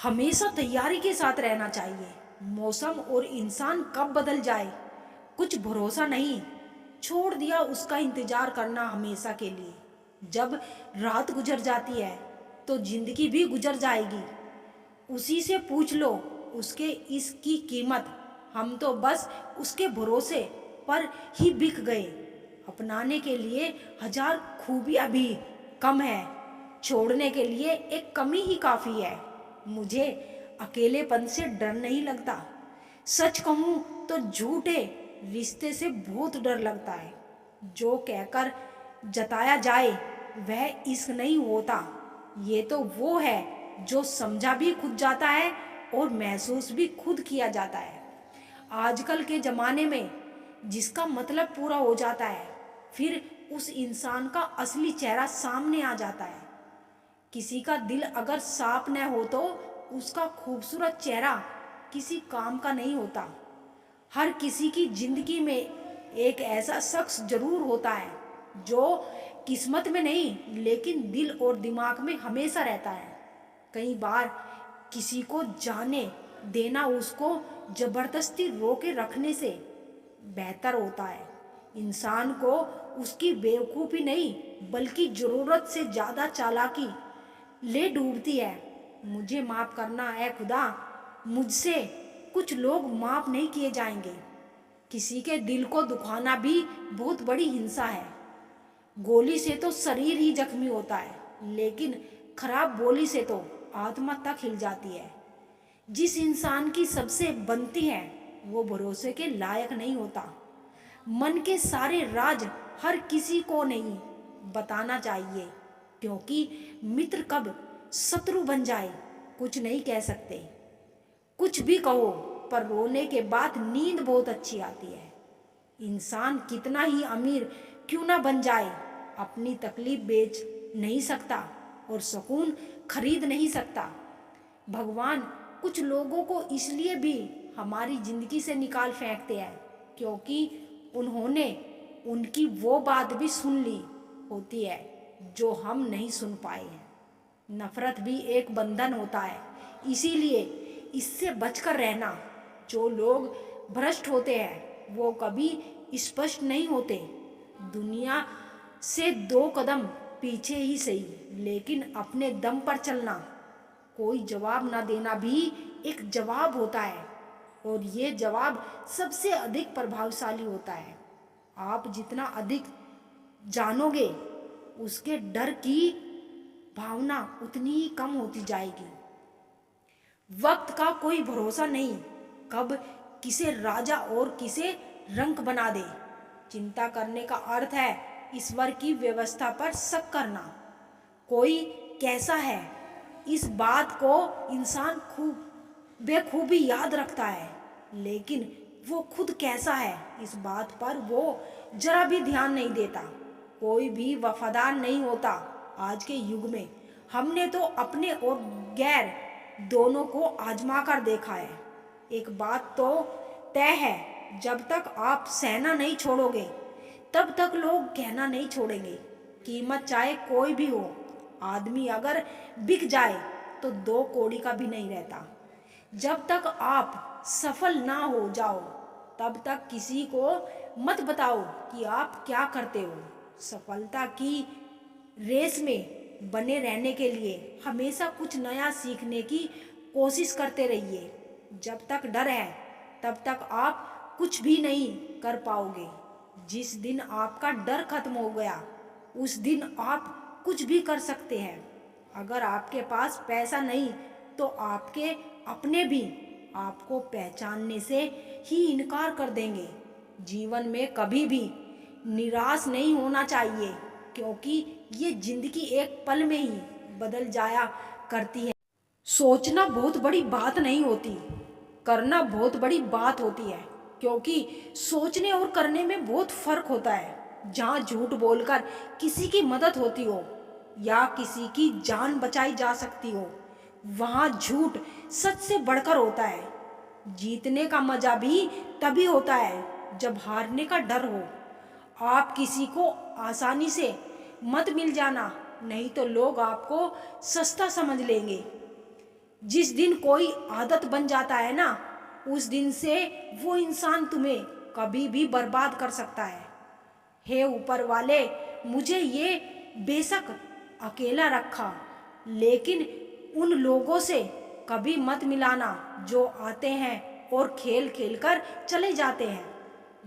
हमेशा तैयारी के साथ रहना चाहिए। मौसम और इंसान कब बदल जाए कुछ भरोसा नहीं। छोड़ दिया उसका इंतजार करना हमेशा के लिए। जब रात गुजर जाती है तो जिंदगी भी गुजर जाएगी। उसी से पूछ लो उसके इसकी कीमत। हम तो बस उसके भरोसे पर ही बिक गए। अपनाने के लिए हजार खूबियां भी कम है। छोड़ने के लिए एक कमी ही काफी है। मुझे अकेलेपन से डर नहीं लगता। सच कहूं तो झूठे रिश्ते से बहुत डर लगता है। जो कहकर जताया जाए वह इश्क नहीं होता। ये तो वो है जो समझा भी खुद जाता है और महसूस भी खुद किया जाता है। आजकल के ज़माने में जिसका मतलब पूरा हो जाता है फिर उस इंसान का असली चेहरा सामने आ जाता है। किसी का दिल अगर साफ न हो तो उसका खूबसूरत चेहरा किसी काम का नहीं होता। हर किसी की जिंदगी में एक ऐसा शख्स जरूर होता है जो किस्मत में नहीं लेकिन दिल और दिमाग में हमेशा रहता है। कई बार किसी को जाने देना उसको जबरदस्ती रोके रखने से बेहतर होता है। इंसान को उसकी बेवकूफ़ी नहीं बल्कि ज़रूरत से ज़्यादा चालाकी ले डूबती है। मुझे माफ़ करना है खुदा, मुझसे कुछ लोग माफ़ नहीं किए जाएंगे। किसी के दिल को दुखाना भी बहुत बड़ी हिंसा है। गोली से तो शरीर ही जख्मी होता है लेकिन खराब बोली से तो आत्मा तक हिल जाती है। जिस इंसान की सबसे बनती है वो भरोसे के लायक नहीं होता। मन के सारे राज हर किसी को नहीं बताना चाहिए क्योंकि मित्र कब शत्रु बन जाए कुछ नहीं कह सकते। कुछ भी कहो पर रोने के बाद नींद बहुत अच्छी आती है। इंसान कितना ही अमीर क्यों ना बन जाए अपनी तकलीफ बेच नहीं सकता और सुकून खरीद नहीं सकता। भगवान कुछ लोगों को इसलिए भी हमारी जिंदगी से निकाल फेंकते हैं क्योंकि उन्होंने उनकी वो बात भी सुन ली होती है जो हम नहीं सुन पाए हैं। नफरत भी एक बंधन होता है, इसीलिए इससे बचकर रहना। जो लोग भ्रष्ट होते हैं वो कभी स्पष्ट नहीं होते। दुनिया से दो कदम पीछे ही सही लेकिन अपने दम पर चलना। कोई जवाब ना देना भी एक जवाब होता है और ये जवाब सबसे अधिक प्रभावशाली होता है। आप जितना अधिक जानोगे उसके डर की भावना उतनी ही कम होती जाएगी। वक्त का कोई भरोसा नहीं, कब किसे राजा और किसे रंक बना दे। चिंता करने का अर्थ है ईश्वर की व्यवस्था पर शक करना। कोई कैसा है इस बात को इंसान खूब बेखूबी याद रखता है लेकिन वो खुद कैसा है इस बात पर वो जरा भी ध्यान नहीं देता। कोई भी वफादार नहीं होता आज के युग में। हमने तो अपने और गैर दोनों को आजमा कर देखा है। एक बात तो तय है, जब तक आप सहना नहीं छोड़ोगे तब तक लोग कहना नहीं छोड़ेंगे। कीमत चाहे कोई भी हो, आदमी अगर बिक जाए तो दो कौड़ी का भी नहीं रहता। जब तक आप सफल ना हो जाओ तब तक किसी को मत बताओ कि आप क्या करते हो। सफलता की रेस में बने रहने के लिए हमेशा कुछ नया सीखने की कोशिश करते रहिए। जब तक डर है तब तक आप कुछ भी नहीं कर पाओगे। जिस दिन आपका डर खत्म हो गया उस दिन आप कुछ भी कर सकते हैं। अगर आपके पास पैसा नहीं तो आपके अपने भी आपको पहचानने से ही इनकार कर देंगे। जीवन में कभी भी निराश नहीं होना चाहिए क्योंकि ये जिंदगी एक पल में ही बदल जाया करती है। सोचना बहुत बड़ी बात नहीं होती, करना बहुत बड़ी बात होती है क्योंकि सोचने और करने में बहुत फर्क होता है। जहाँ झूठ बोलकर किसी की मदद होती हो या किसी की जान बचाई जा सकती हो वहाँ झूठ सच से बढ़कर होता है। जीतने का मजा भी तभी होता है जब हारने का डर हो। आप किसी को आसानी से मत मिल जाना, नहीं तो लोग आपको सस्ता समझ लेंगे। जिस दिन कोई आदत बन जाता है ना, उस दिन से वो इंसान तुम्हें कभी भी बर्बाद कर सकता है। हे ऊपर वाले, मुझे ये बेशक अकेला रखा, लेकिन उन लोगों से कभी मत मिलाना जो आते हैं और खेल खेल कर चले जाते हैं।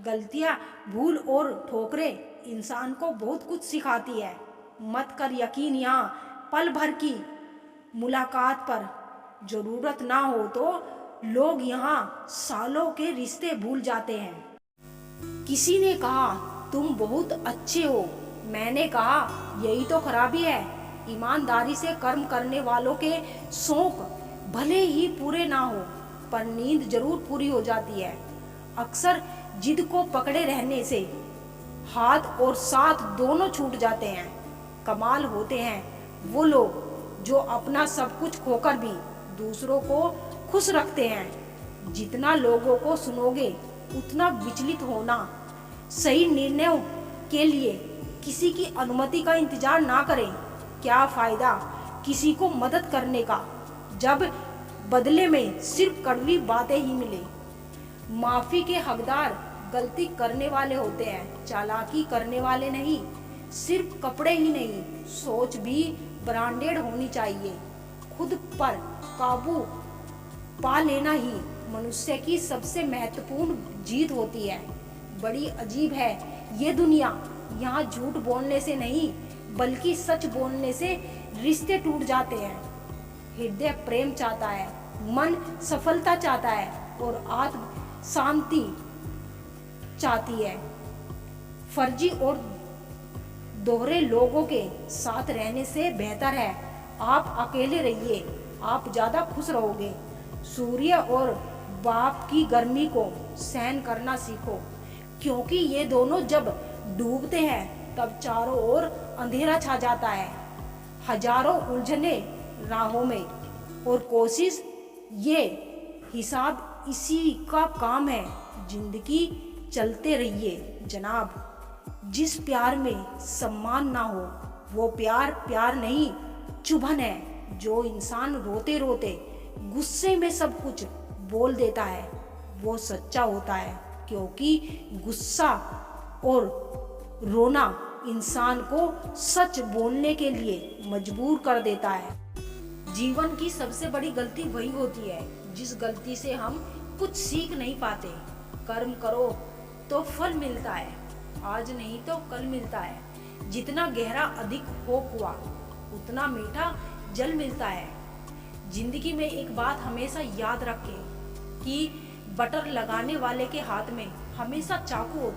गलतियाँ, भूल और ठोकरें इंसान को बहुत कुछ सिखाती है। मत कर यकीन यहाँ पल भर की मुलाकात पर। जरूरत ना हो तो लोग यहाँ सालों के रिश्ते भूल जाते हैं। किसी ने कहा तुम बहुत अच्छे हो, मैंने कहा यही तो खराबी है। ईमानदारी से कर्म करने वालों के शौक भले ही पूरे ना हो, पर नींद जरूर पूरी हो जाती है। अक्सर जिद को पकड़े रहने से हाथ और साथ दोनों छूट जाते हैं। कमाल होते हैं वो लोग जो अपना सब कुछ खोकर भी दूसरों को खुश रखते हैं। जितना लोगों को सुनोगे उतना विचलित होना। सही निर्णयों के लिए किसी की अनुमति का इंतजार ना करें। क्या फायदा किसी को मदद करने का जब बदले में सिर्फ कड़वी बातें ही मिले। माफी के हकदार गलती करने वाले होते हैं, चालाकी करने वाले नहीं। सिर्फ कपड़े ही नहीं, सोच भी ब्रांडेड होनी चाहिए। खुद पर काबू पा लेना ही मनुष्य की सबसे महत्वपूर्ण जीत होती है। बड़ी अजीब है ये दुनिया। यहाँ झूठ बोलने से नहीं बल्कि सच बोलने से रिश्ते टूट जाते हैं। हृदय प्रेम चाहता है, मन सफलता चाहता है और आत्म शांति चाहती है। फर्जी और दोहरे लोगों के साथ रहने से बेहतर है आप अकेले रहिए, आप ज्यादा खुश रहोगे। सूर्य और बाप की गर्मी को सहन करना सीखो, क्योंकि ये दोनों जब डूबते हैं तब चारों ओर अंधेरा छा जाता है। हजारों उलझने राहों में और कोशिश, ये हिसाब इसी का काम है। जिंदगी चलते रहिए जनाब। जिस प्यार में सम्मान ना हो वो प्यार प्यार नहीं, चुभन है। जो इंसान रोते रोते गुस्से में सब कुछ बोल देता है वो सच्चा होता है, क्योंकि गुस्सा और रोना इंसान को सच बोलने के लिए मजबूर कर देता है। जीवन की सबसे बड़ी गलती वही होती है जिस गलती से हम कुछ सीख नहीं पाते। कर्म करो तो फल मिलता है, आज नहीं तो कल मिलता है। जितना गहरा अधिक हो कुआ उतना मीठा जल मिलता है। जिंदगी में एक बात हमेशा याद रखें कि बटर लगाने वाले के हाथ में हमेशा चाकू होता है।